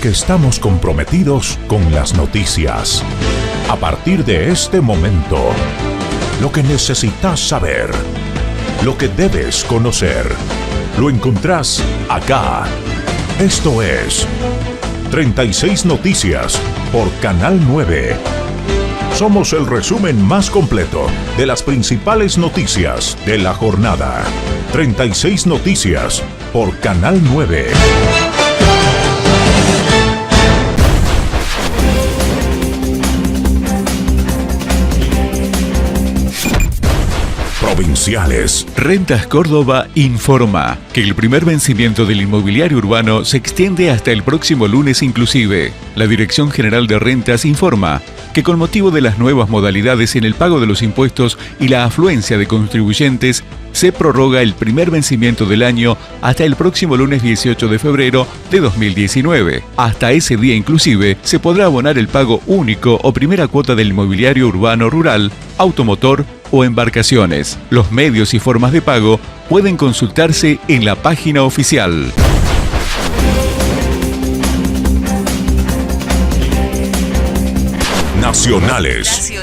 porque estamos comprometidos con las noticias. A partir de este momento, lo que necesitas saber, lo que debes conocer, lo encontrás acá. Esto es 36 Noticias por Canal 9. Somos el resumen más completo de las principales noticias de la jornada. 36 Noticias por Canal 9. Provinciales. Rentas Córdoba informa que el primer vencimiento del inmobiliario urbano se extiende hasta el próximo lunes inclusive. La Dirección General de Rentas informa que con motivo de las nuevas modalidades en el pago de los impuestos y la afluencia de contribuyentes, se prorroga el primer vencimiento del año hasta el próximo lunes 18 de febrero de 2019. Hasta ese día inclusive se podrá abonar el pago único o primera cuota del inmobiliario urbano rural, automotor o embarcaciones. Los medios y formas de pago pueden consultarse en la página oficial. Nacionales.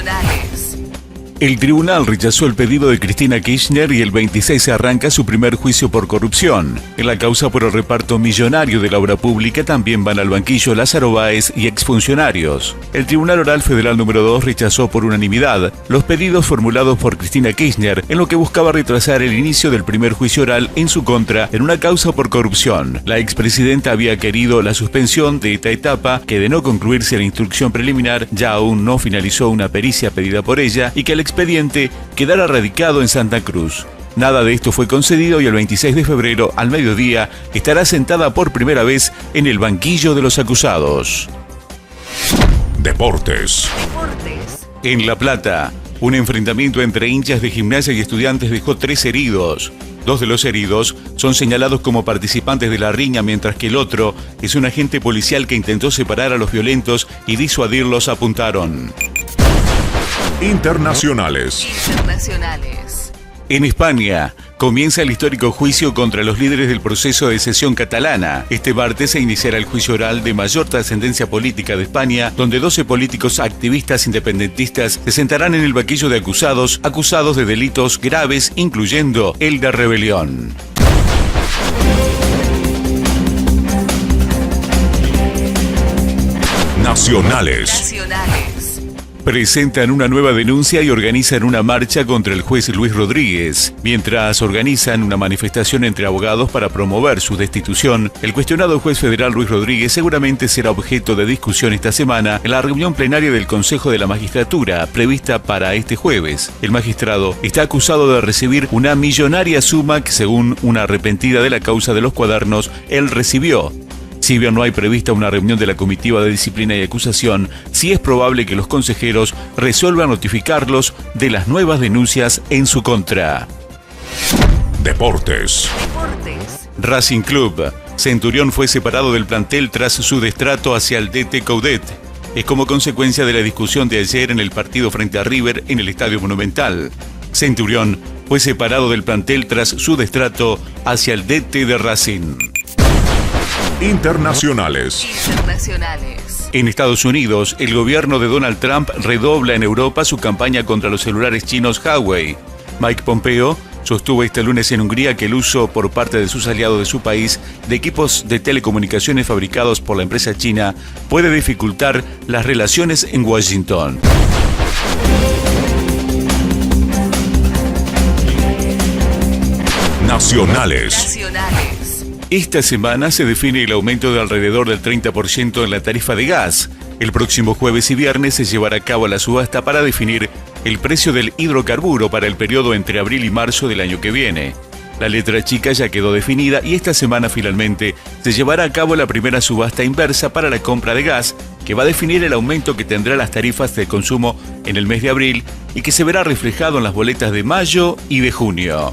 El tribunal rechazó el pedido de Cristina Kirchner y el 26 arranca su primer juicio por corrupción. En la causa por el reparto millonario de la obra pública también van al banquillo Lázaro Báez y exfuncionarios. El Tribunal Oral Federal número 2 rechazó por unanimidad los pedidos formulados por Cristina Kirchner, en lo que buscaba retrasar el inicio del primer juicio oral en su contra en una causa por corrupción. La expresidenta había querido la suspensión de esta etapa, que de no concluirse la instrucción preliminar ya aún no finalizó una pericia pedida por ella y que el expediente quedara radicado en Santa Cruz. Nada de esto fue concedido y el 26 de febrero, al mediodía, estará sentada por primera vez en el banquillo de los acusados. Deportes. En La Plata, un enfrentamiento entre hinchas de Gimnasia y Estudiantes dejó 3 heridos. 2 de los heridos son señalados como participantes de la riña, mientras que el otro es un agente policial que intentó separar a los violentos y disuadirlos, apuntaron. Internacionales. En España, comienza el histórico juicio contra los líderes del proceso de secesión catalana. Este martes se iniciará el juicio oral de mayor trascendencia política de España, donde 12 políticos activistas independentistas se sentarán en el banquillo de acusados de delitos graves, incluyendo el de rebelión. Nacionales. Presentan una nueva denuncia y organizan una marcha contra el juez Luis Rodríguez. Mientras organizan una manifestación entre abogados para promover su destitución, el cuestionado juez federal Luis Rodríguez seguramente será objeto de discusión esta semana en la reunión plenaria del Consejo de la Magistratura, prevista para este jueves. El magistrado está acusado de recibir una millonaria suma que, según una arrepentida de la causa de los cuadernos, él recibió. Si bien no hay prevista una reunión de la comitiva de disciplina y acusación, sí es probable que los consejeros resuelvan notificarlos de las nuevas denuncias en su contra. Deportes. Racing Club. Centurión fue separado del plantel tras su destrato hacia el DT Coudet. Es como consecuencia de la discusión de ayer en el partido frente a River en el Estadio Monumental. Centurión fue separado del plantel tras su destrato hacia el DT de Racing. Internacionales. En Estados Unidos, el gobierno de Donald Trump redobla en Europa su campaña contra los celulares chinos Huawei. Mike Pompeo sostuvo este lunes en Hungría que el uso por parte de sus aliados de su país de equipos de telecomunicaciones fabricados por la empresa china puede dificultar las relaciones en Washington. Nacionales. Esta semana se define el aumento de alrededor del 30% en la tarifa de gas. El próximo jueves y viernes se llevará a cabo la subasta para definir el precio del hidrocarburo para el periodo entre abril y marzo del año que viene. La letra chica ya quedó definida y esta semana finalmente se llevará a cabo la primera subasta inversa para la compra de gas, que va a definir el aumento que tendrá las tarifas de consumo en el mes de abril y que se verá reflejado en las boletas de mayo y de junio.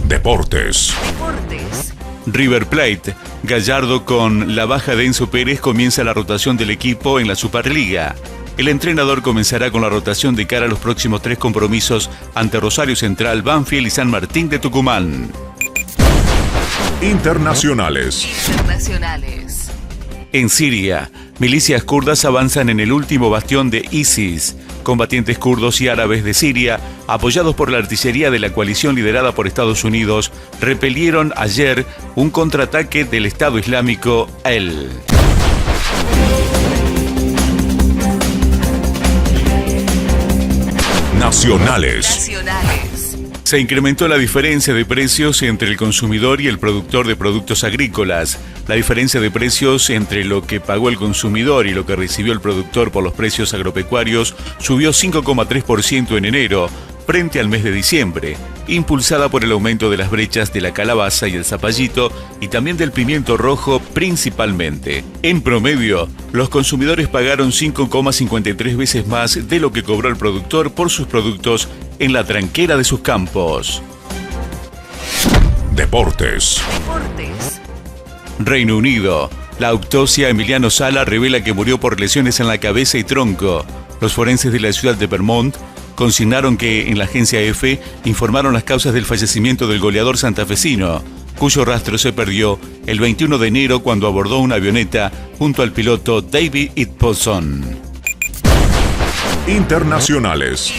Deportes. River Plate. Gallardo con la baja de Enzo Pérez comienza la rotación del equipo en la Superliga. El entrenador comenzará con la rotación de cara a los próximos 3 compromisos ante Rosario Central, Banfield y San Martín de Tucumán. Internacionales. En Siria, milicias kurdas avanzan en el último bastión de ISIS. Combatientes kurdos y árabes de Siria, apoyados por la artillería de la coalición liderada por Estados Unidos, repelieron ayer un contraataque del Estado Islámico EL. Nacionales. Se incrementó la diferencia de precios entre el consumidor y el productor de productos agrícolas. La diferencia de precios entre lo que pagó el consumidor y lo que recibió el productor por los precios agropecuarios subió 5,3% en enero, frente al mes de diciembre, impulsada por el aumento de las brechas de la calabaza y el zapallito y también del pimiento rojo principalmente. En promedio, los consumidores pagaron 5,53 veces más de lo que cobró el productor por sus productos en la tranquera de sus campos. Deportes. Reino Unido. La autopsia Emiliano Sala revela que murió por lesiones en la cabeza y tronco. Los forenses de la ciudad de Vermont consignaron que en la agencia EFE informaron las causas del fallecimiento del goleador santafesino, cuyo rastro se perdió el 21 de enero cuando abordó una avioneta junto al piloto David Itpolson. Internacionales.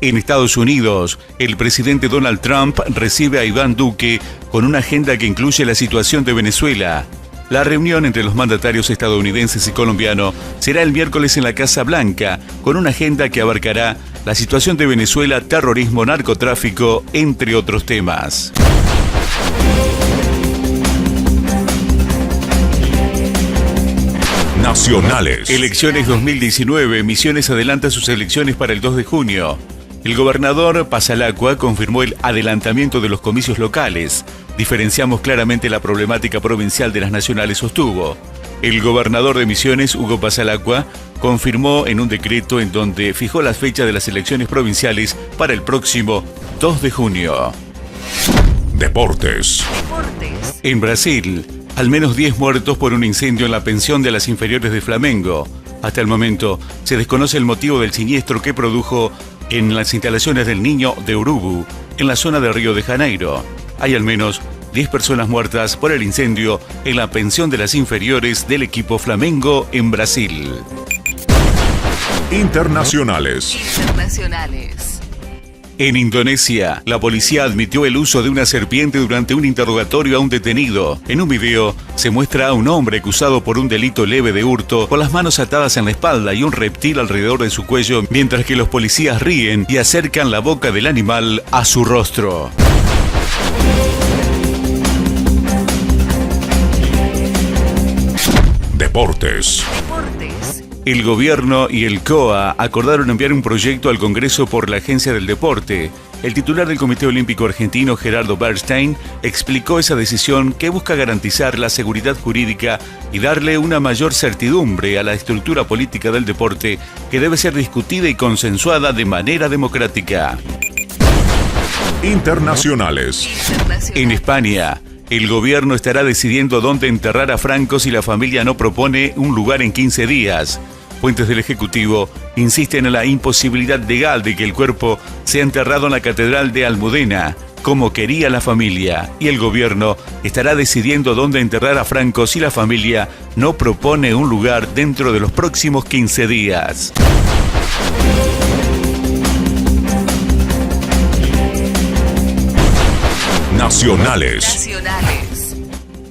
En Estados Unidos, el presidente Donald Trump recibe a Iván Duque con una agenda que incluye la situación de Venezuela. La reunión entre los mandatarios estadounidenses y colombiano será el miércoles en la Casa Blanca, con una agenda que abarcará la situación de Venezuela, terrorismo, narcotráfico, entre otros temas. Nacionales. Elecciones 2019. Misiones adelanta sus elecciones para el 2 de junio. El gobernador Pasalacqua confirmó el adelantamiento de los comicios locales. Diferenciamos claramente la problemática provincial de las nacionales, sostuvo. El gobernador de Misiones, Hugo Pasalacqua, confirmó en un decreto en donde fijó la fecha de las elecciones provinciales para el próximo 2 de junio. Deportes. En Brasil, al menos 10 muertos por un incendio en la pensión de las inferiores de Flamengo. Hasta el momento, se desconoce el motivo del siniestro que produjo en las instalaciones del Niño de Urubu, en la zona de Río de Janeiro. Hay al menos 10 personas muertas por el incendio en la pensión de las inferiores del equipo Flamengo en Brasil. Internacionales. En Indonesia, la policía admitió el uso de una serpiente durante un interrogatorio a un detenido. En un video se muestra a un hombre acusado por un delito leve de hurto con las manos atadas en la espalda y un reptil alrededor de su cuello, mientras que los policías ríen y acercan la boca del animal a su rostro. Deportes. El gobierno y el COA acordaron enviar un proyecto al Congreso por la Agencia del Deporte. El titular del Comité Olímpico Argentino, Gerardo Bernstein, explicó esa decisión que busca garantizar la seguridad jurídica y darle una mayor certidumbre a la estructura política del deporte, que debe ser discutida y consensuada de manera democrática. Internacionales. En España, el gobierno estará decidiendo dónde enterrar a Franco si la familia no propone un lugar en 15 días. Fuentes del Ejecutivo insisten en la imposibilidad legal de que el cuerpo sea enterrado en la Catedral de Almudena, como quería la familia, y el gobierno estará decidiendo dónde enterrar a Franco si la familia no propone un lugar dentro de los próximos 15 días. Nacionales.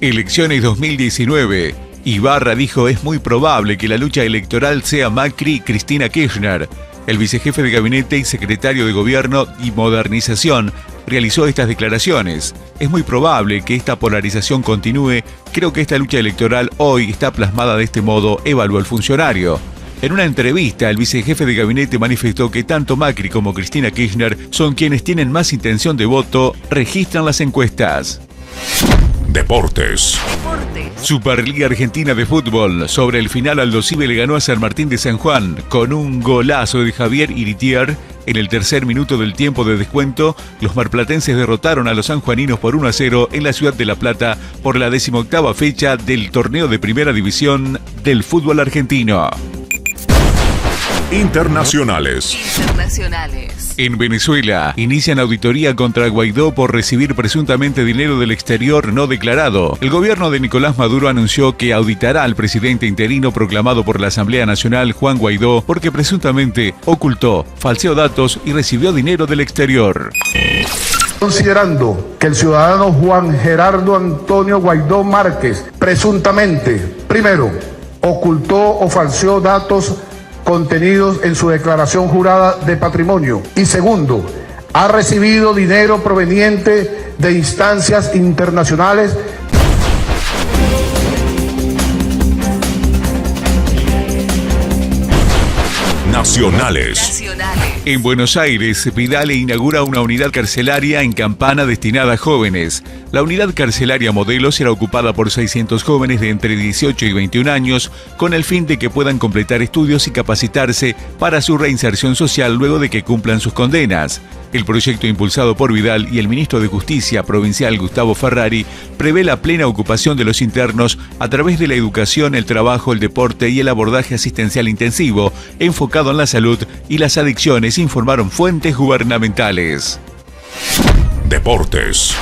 Elecciones 2019. Ibarra dijo: es muy probable que la lucha electoral sea Macri-Cristina Kirchner. El vicejefe de gabinete y secretario de Gobierno y Modernización realizó estas declaraciones. Es muy probable que esta polarización continúe. Creo que esta lucha electoral hoy está plasmada de este modo, evaluó el funcionario. En una entrevista, el vicejefe de gabinete manifestó que tanto Macri como Cristina Kirchner son quienes tienen más intención de voto, registran las encuestas. Deportes. Superliga Argentina de Fútbol. Sobre el final, Aldosivi le ganó a San Martín de San Juan con un golazo de Javier Iritier. En el tercer minuto del tiempo de descuento, los marplatenses derrotaron a los sanjuaninos por 1-0 en la ciudad de La Plata por la 18ª fecha del torneo de Primera División del fútbol argentino. Internacionales. En Venezuela, inician auditoría contra Guaidó por recibir presuntamente dinero del exterior no declarado. El gobierno de Nicolás Maduro anunció que auditará al presidente interino proclamado por la Asamblea Nacional, Juan Guaidó, porque presuntamente ocultó, falseó datos y recibió dinero del exterior. Considerando que el ciudadano Juan Gerardo Antonio Guaidó Márquez presuntamente, primero, ocultó o falseó datos contenidos en su declaración jurada de patrimonio y segundo, ha recibido dinero proveniente de instancias internacionales. Nacionales. En Buenos Aires, Vidal inaugura una unidad carcelaria en Campana destinada a jóvenes. La unidad carcelaria modelo será ocupada por 600 jóvenes de entre 18 y 21 años, con el fin de que puedan completar estudios y capacitarse para su reinserción social luego de que cumplan sus condenas. El proyecto impulsado por Vidal y el ministro de Justicia provincial Gustavo Ferrari prevé la plena ocupación de los internos a través de la educación, el trabajo, el deporte y el abordaje asistencial intensivo, enfocado en la salud y las adicciones, informaron fuentes gubernamentales. Deportes.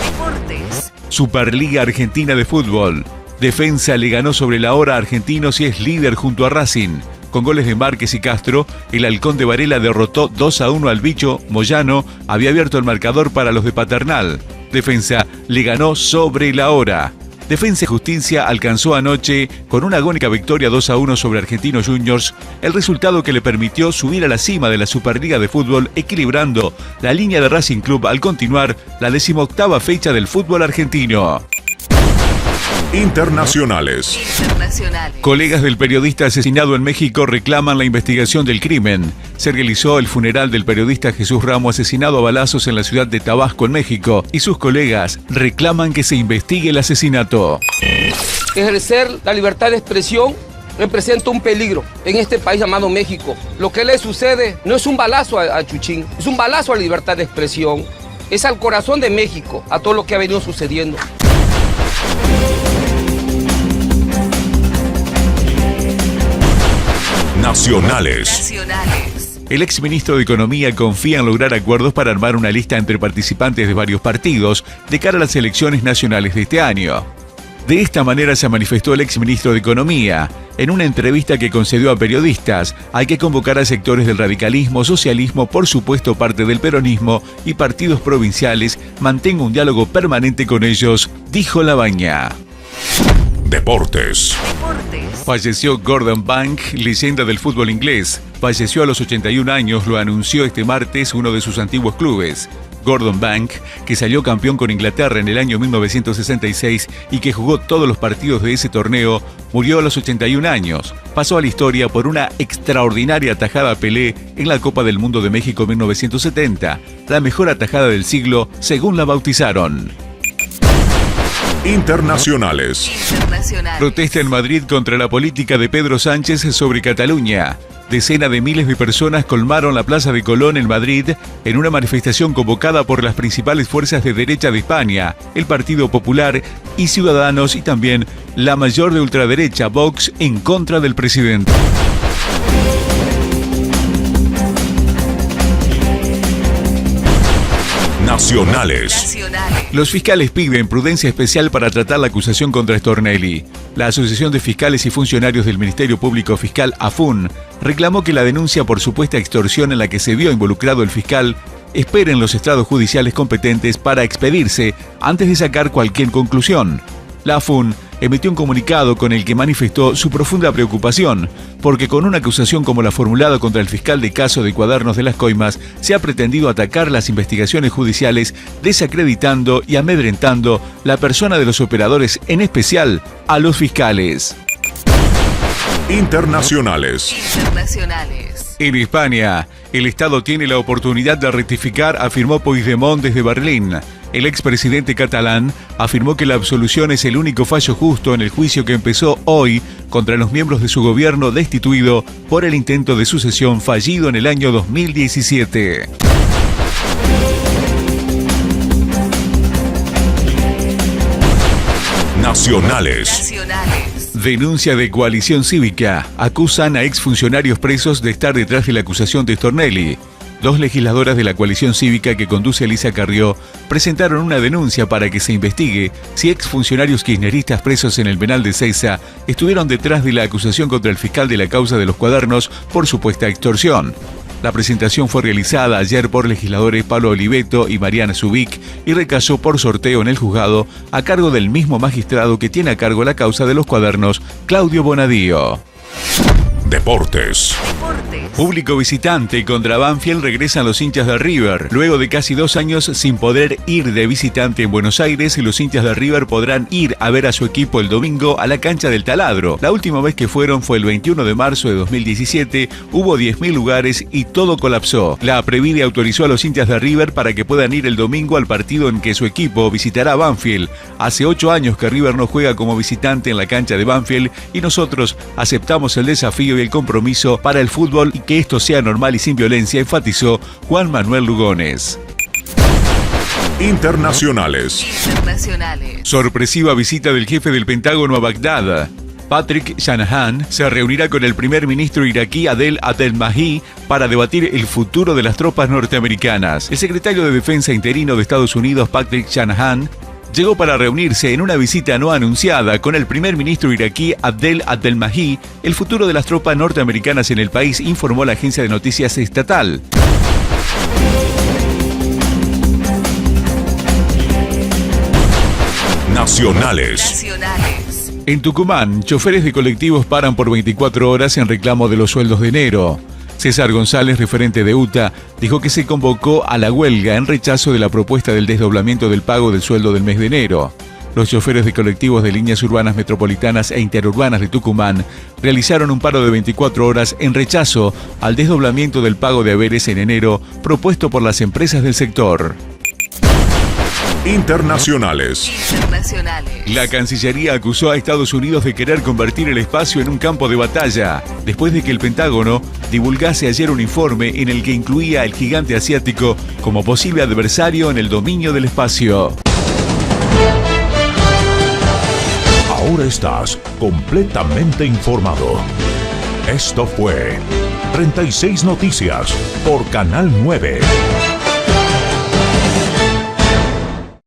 Superliga Argentina de Fútbol. Defensa le ganó sobre la hora a Argentinos y es líder junto a Racing. Con goles de Márquez y Castro, el Halcón de Varela derrotó 2-1 al Bicho. Moyano había abierto el marcador para los de Paternal. Defensa le ganó sobre la hora. Defensa y Justicia alcanzó anoche, con una agónica victoria 2-1 sobre Argentinos Juniors, el resultado que le permitió subir a la cima de la Superliga de Fútbol, equilibrando la línea de Racing Club al continuar la 18ª fecha del fútbol argentino. Internacionales. Colegas del periodista asesinado en México reclaman la investigación del crimen. Se realizó el funeral del periodista Jesús Ramos, asesinado a balazos en la ciudad de Tabasco, en México, y sus colegas reclaman que se investigue el asesinato. Ejercer la libertad de expresión representa un peligro en este país llamado México. Lo que le sucede no es un balazo a Chuchín, es un balazo a la libertad de expresión. Es al corazón de México, a todo lo que ha venido sucediendo. Nacionales. El exministro de Economía confía en lograr acuerdos para armar una lista entre participantes de varios partidos de cara a las elecciones nacionales de este año. De esta manera se manifestó el exministro de Economía. En una entrevista que concedió a periodistas, hay que convocar a sectores del radicalismo, socialismo, por supuesto parte del peronismo y partidos provinciales. Mantenga un diálogo permanente con ellos, dijo Labaña. Deportes. Falleció Gordon Banks, leyenda del fútbol inglés. Falleció a los 81 años, lo anunció este martes uno de sus antiguos clubes. Gordon Banks, que salió campeón con Inglaterra en el año 1966 y que jugó todos los partidos de ese torneo, murió a los 81 años. Pasó a la historia por una extraordinaria atajada a Pelé en la Copa del Mundo de México 1970, la mejor atajada del siglo, según la bautizaron. Internacionales. Protesta en Madrid contra la política de Pedro Sánchez sobre Cataluña. Decenas de miles de personas colmaron la Plaza de Colón en Madrid en una manifestación convocada por las principales fuerzas de derecha de España, el Partido Popular y Ciudadanos, y también la mayor de ultraderecha, Vox, en contra del presidente. Nacionales. Los fiscales piden prudencia especial para tratar la acusación contra Stornelli. La Asociación de Fiscales y Funcionarios del Ministerio Público Fiscal, AFUN, reclamó que la denuncia por supuesta extorsión en la que se vio involucrado el fiscal espere en los estrados judiciales competentes para expedirse antes de sacar cualquier conclusión. La AFUN emitió un comunicado con el que manifestó su profunda preocupación, porque con una acusación como la formulada contra el fiscal de caso de Cuadernos de las Coimas, se ha pretendido atacar las investigaciones judiciales, desacreditando y amedrentando la persona de los operadores, en especial a los fiscales. Internacionales. En España, el Estado tiene la oportunidad de rectificar, afirmó Puigdemont desde Berlín. El expresidente catalán afirmó que la absolución es el único fallo justo en el juicio que empezó hoy contra los miembros de su gobierno destituido por el intento de sucesión fallido en el año 2017. Nacionales. Denuncia de Coalición Cívica. Acusan a exfuncionarios presos de estar detrás de la acusación de Stornelli. Dos legisladoras de la coalición cívica que conduce Elisa Carrió presentaron una denuncia para que se investigue si exfuncionarios kirchneristas presos en el penal de Ezeiza estuvieron detrás de la acusación contra el fiscal de la causa de los cuadernos por supuesta extorsión. La presentación fue realizada ayer por legisladores Pablo Oliveto y Mariana Zubik y recayó por sorteo en el juzgado a cargo del mismo magistrado que tiene a cargo la causa de los cuadernos, Claudio Bonadío. Deportes. Público visitante contra Banfield regresan los hinchas de River. Luego de casi 2 años sin poder ir de visitante en Buenos Aires, los hinchas de River podrán ir a ver a su equipo el domingo a la cancha del Taladro. La última vez que fueron fue el 21 de marzo de 2017, hubo 10.000 lugares y todo colapsó. La Previde autorizó a los hinchas de River para que puedan ir el domingo al partido en que su equipo visitará Banfield. Hace 8 años que River no juega como visitante en la cancha de Banfield y nosotros aceptamos el desafío y el compromiso para el fútbol y que esto sea normal y sin violencia, enfatizó Juan Manuel Lugones. Internacionales. Sorpresiva visita del jefe del Pentágono a Bagdad. Patrick Shanahan se reunirá con el primer ministro iraquí Adel Abdel-Mahdi para debatir el futuro de las tropas norteamericanas. El secretario de Defensa interino de Estados Unidos, Patrick Shanahan, llegó para reunirse en una visita no anunciada con el primer ministro iraquí Adel Abdel-Mahdi. El futuro de las tropas norteamericanas en el país, informó la agencia de noticias estatal. Nacionales. En Tucumán, choferes de colectivos paran por 24 horas en reclamo de los sueldos de enero. César González, referente de UTA, dijo que se convocó a la huelga en rechazo de la propuesta del desdoblamiento del pago del sueldo del mes de enero. Los choferes de colectivos de líneas urbanas metropolitanas e interurbanas de Tucumán realizaron un paro de 24 horas en rechazo al desdoblamiento del pago de haberes en enero propuesto por las empresas del sector. Internacionales. La Cancillería acusó a Estados Unidos de querer convertir el espacio en un campo de batalla, después de que el Pentágono divulgase ayer un informe en el que incluía al gigante asiático como posible adversario en el dominio del espacio. Ahora estás completamente informado. Esto fue 36 Noticias por Canal 9.